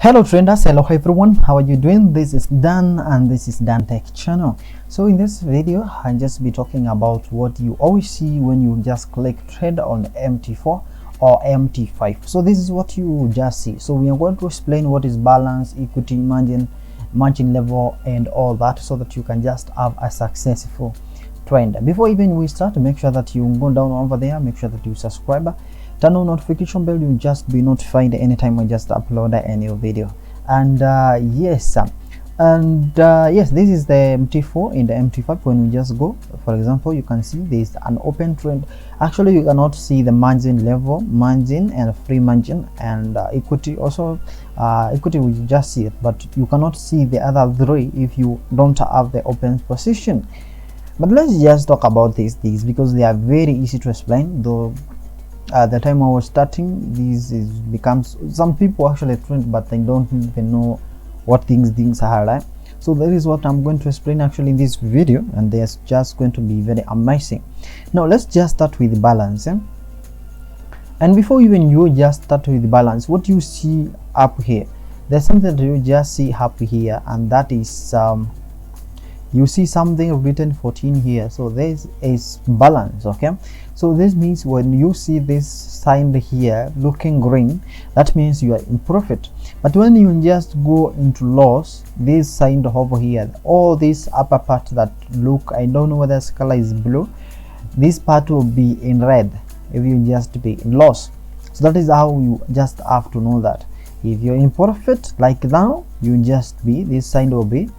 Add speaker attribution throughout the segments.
Speaker 1: Hello traders, hello everyone, how are you doing? This is Dan and this is Dan Tech channel. So in this video I'll just be talking about what you always see when you just click trade on MT4 or MT5. So this is what you just see. So we are going to explain what is balance, equity, margin level and all that, so that you can just have a successful trend. Before even we start, make sure that you go down over there, make sure that you subscribe, turn on notification bell, you'll just be notified anytime I just upload a new video. And yes, this is the MT4 in the MT5. When we just go, for example, you can see there's an open trend. Actually you cannot see the margin level, margin and free margin, and equity also. Equity we just see it, but you cannot see the other three if you don't have the open position. But let's just talk about these because they are very easy to explain. Though at the time I was starting, becomes some people actually trend, but they don't even know what things are like. So that is what I'm going to explain actually in this video, and there's just going to be very amazing. Now let's just start with balance. And before even you just start with balance, what you see up here, there's something that you just see up here, and that is you see something written 14 here. So this is balance. Okay, so this means when you see this sign here looking green, that means you are in profit. But when you just go into loss, this sign over here, all this upper part that look, I don't know whether this color is blue, this part will be in red if you just be in loss. So that is how you just have to know that if you're in profit, like now, you just be, this sign will be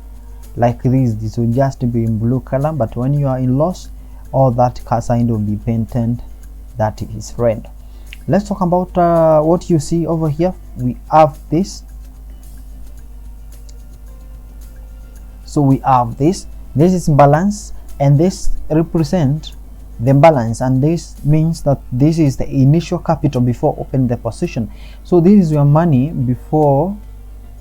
Speaker 1: like this will just be in blue color. But when you are in loss, all that sign will be painted, that is red. Let's talk about what you see over here. We have this. So we have this is balance, and this represent the balance, and this means that this is the initial capital before opening the position. So this is your money before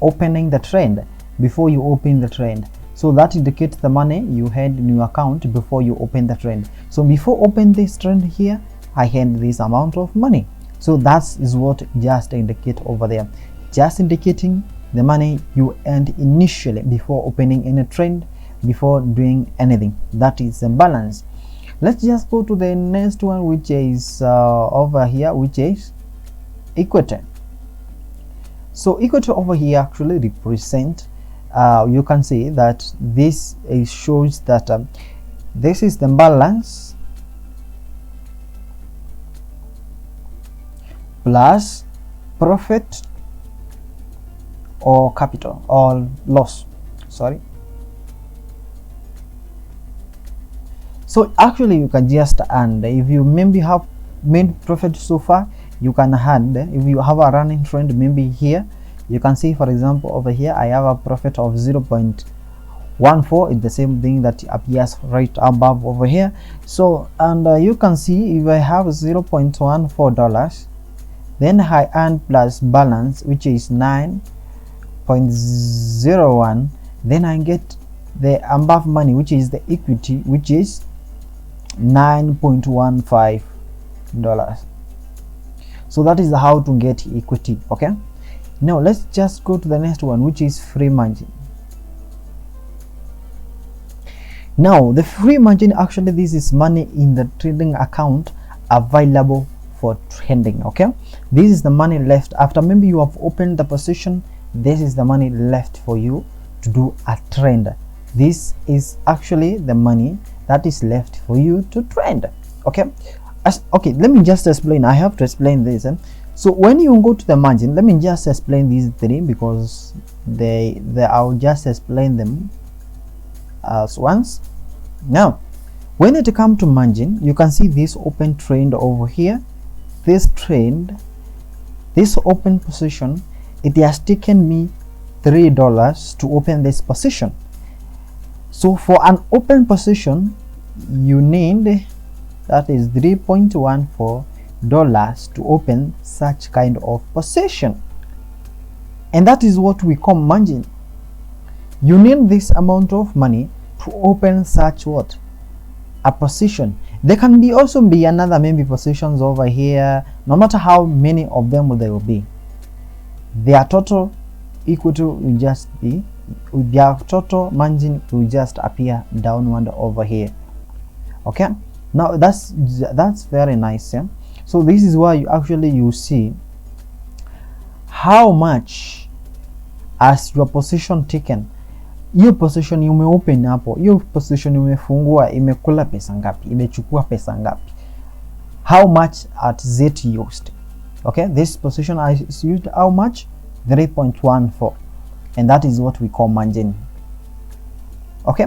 Speaker 1: opening the trend, before you open the trend. So that indicates the money you had in your account before you open the trend. So before open this trend here, I had this amount of money. So that is what just indicate over there, just indicating the money you earned initially before opening any trend, before doing anything. That is the balance. Let's just go to the next one, which is over here, which is equity. So equity over here actually represent, you can see that this shows that this is the balance plus profit or capital or loss, sorry. So actually you can just add, if you maybe have made profit so far, you can add. If you have a running trend, maybe here you can see, for example, over here I have a profit of 0.14. it's the same thing that appears right above over here. So and you can see if I have $0.14, then I earn plus balance, which is 9.01, then I get the above money, which is the equity, which is $9.15. so that is how to get equity. Okay, now let's just go to the next one, which is free margin. Now the free margin, actually this is money in the trading account available for trading. Okay, this is the money left after maybe you have opened the position. This is the money left for you to do a trend. This is actually the money that is left for you to trend. Okay, okay, let me just explain. I have to explain this. So when you go to the margin, let me just explain these three because I'll just explain them as once. Now when it comes to margin, you can see this open trend over here. This trend, this open position, it has taken me $3 to open this position. So for an open position, you need, that is $3.14 to open such kind of position, and that is what we call margin. You need this amount of money to open such what, a position. There can be also be another maybe positions over here, no matter how many of them there will be. Their total equity will just be, their total margin will just appear downward over here. Okay, now that's very nice. Yeah? So this is why you see how much as your position taken. Hiyo position umeopen hapo, hiyo position umefungua imekula pesa ngapi, imechukua pesa ngapi, how much at Z used. Okay, this position is used how much, 3.14, and that is what we call margin. Okay,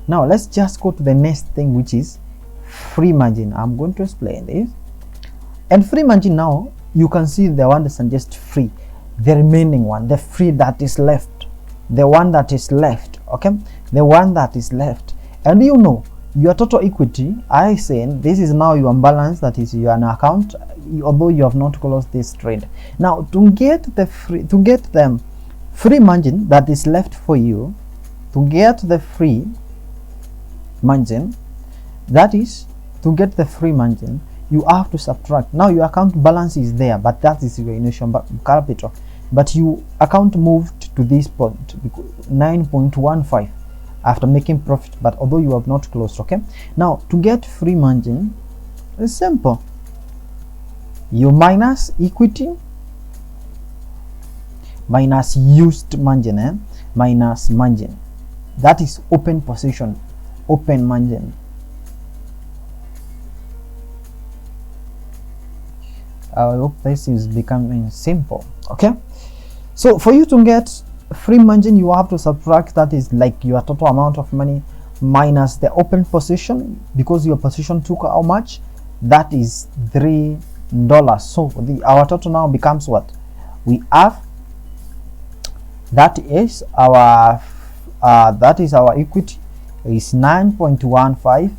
Speaker 1: now let's just go to the next thing, which is free margin. I'm going to explain this. And free margin, now you can see the one that is just free, the remaining one, the free that is left, the one that is left. Okay, the one that is left. And you know your total equity, I said this is now your balance, that is your account, although you have not closed this trade. Now to get the free margin that is left for you, to get the free margin, that is to get the free margin, you have to subtract. Now your account balance is there, but that is your initial capital, but you account moved to this point, 9.15 after making profit, but although you have not closed. Okay, now to get free margin, it's simple. You minus equity minus used margin, minus margin, that is open position, open margin. I hope this is becoming simple. Okay, so for you to get free margin, you have to subtract, that is like your total amount of money minus the open position, because your position took how much, that is $3. So our total now becomes what we have, that is our equity is 9.15.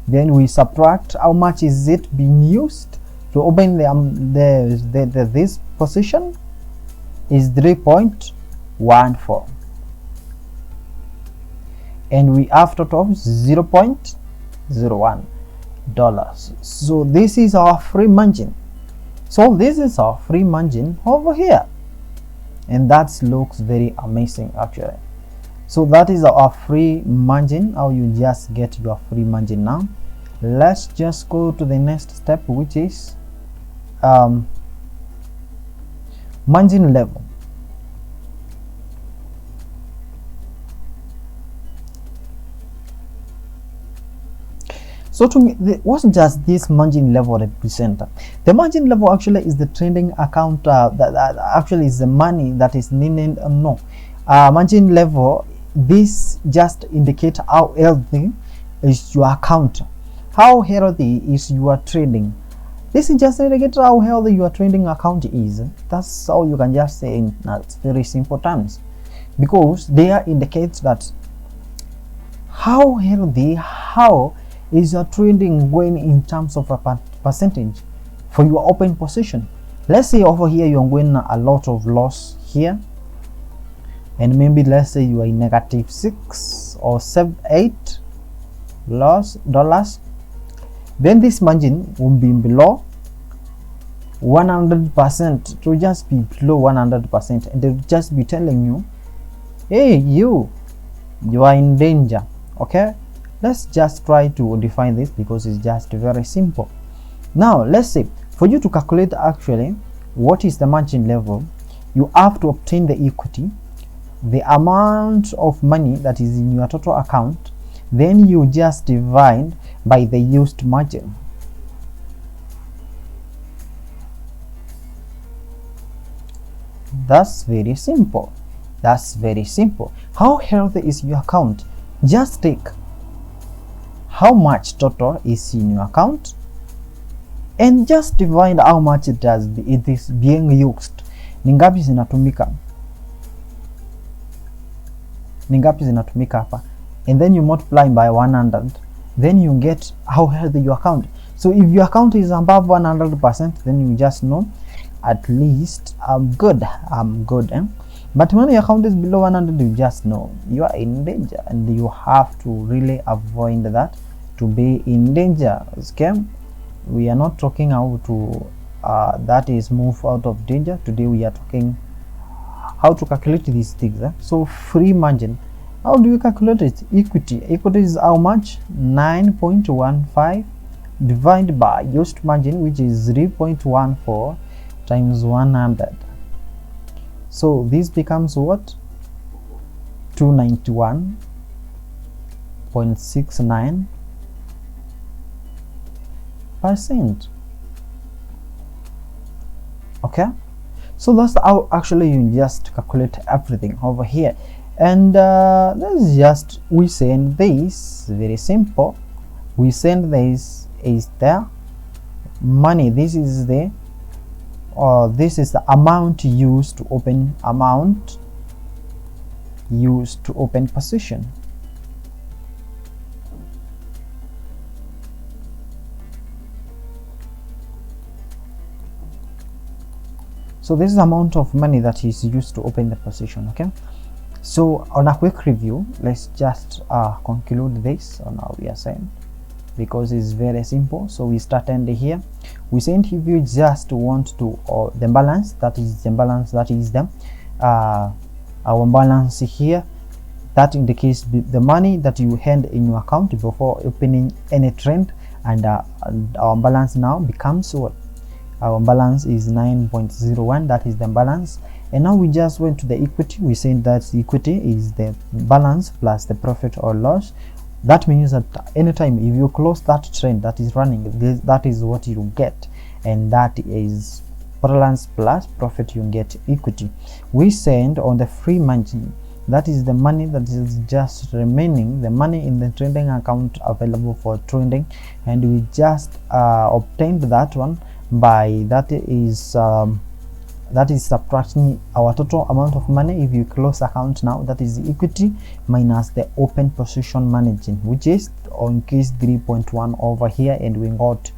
Speaker 1: then we subtract how much is it being used to open this position is 3.14, and we have total $0.01. So this is our free margin. So this is our free margin over here, and that looks very amazing actually. So that is our free margin, how you just get your free margin. Now let's just go to the next step, which is margin level. So to me, what's just this margin level represent? The margin level actually is the trading account that actually is the money that is needed. No, margin level, this just indicate how healthy is your account, how healthy is your trading. This is just indicate how healthy your trading account is. That's how you can just say in very simple terms, because there indicates that how healthy, how is your trading going in terms of a percentage for your open position. Let's say over here you're going a lot of loss here, and maybe let's say you are in -6 or 8 loss dollars, then this margin will be below 100%, to just be below 100%, and they'll just be telling you, hey, you are in danger. Okay, let's just try to define this, because it's just very simple. Now let's say for you to calculate actually what is the margin level, you have to obtain the equity, the amount of money that is in your total account, then you just divide by the used margin. That's very simple. That's very simple. How healthy is your account? Just take how much total is in your account and just divide how much it is being used. Ni ngapi zinatumika? Ni ngapi zinatumika hapa? And then you multiply by 100, then you get how healthy your account. So if your account is above 100%, then you just know at least I'm good. But when your account is below 100, you just know you are in danger, and you have to really avoid that, to be in danger. Okay, we are not talking how to that is move out of danger. Today we are talking how to calculate these things. So free margin, how do you calculate it? Equity is how much? 9.15 divided by used margin, which is 3.14 times 100. So this becomes what? 291.69%. Okay, so that's how actually you just calculate everything over here. And let's just, we send this, very simple. We send this is the money. This is the amount used to open position. So this is the amount of money that is used to open the position. Okay, so on a quick review, let's just conclude this on how we are saying, because it's very simple. So we started here. We said if you just want to the balance, that is the our balance here, that indicates the money that you had in your account before opening any trend, and our balance now becomes what? Our balance is 9.01. that is the balance. And now we just went to the equity. We said that the equity is the balance plus the profit or loss. That means that anytime if you close that trend that is running, that is what you get, and that is balance plus profit, you get equity. We send on the free margin, that is the money that is just remaining, the money in the trading account available for trading, and we just obtained that one by that is subtracting our total amount of money. If you close account now, that is the equity minus the open position margin, which is on case 3.1 over here, and we got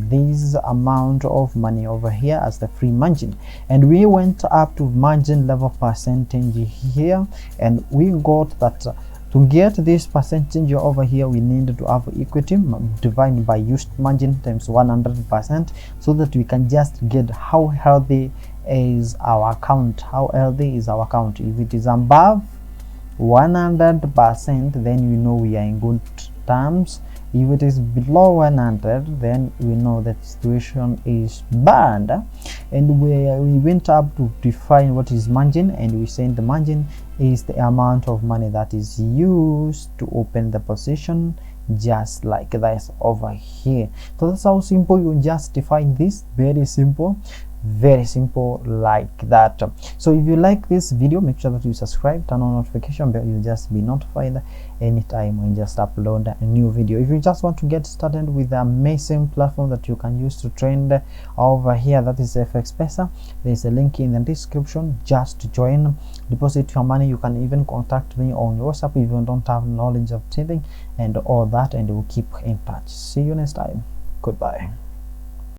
Speaker 1: this amount of money over here as the free margin. And we went up to margin level percentage here, and we got that to get this percentage over here, we need to have equity divided by used margin times 100%, so that we can just get how healthy is our account. If it is above 100%, then we know we are in good terms. If it is below 100, then we know that situation is bad. And we went up to define what is margin, and we said the margin is the amount of money that is used to open the position, just like this over here. So that's how simple you just define this. Very simple like that. So if you like this video, make sure that you subscribe, turn on notification bell, you'll just be notified anytime when just upload a new video. If you just want to get started with the amazing platform that you can use to trade over here, that is FXPesa, there's a link in the description. Just join, deposit your money. You can even contact me on WhatsApp if you don't have knowledge of trading and all that, and we'll keep in touch. See you next time. Goodbye.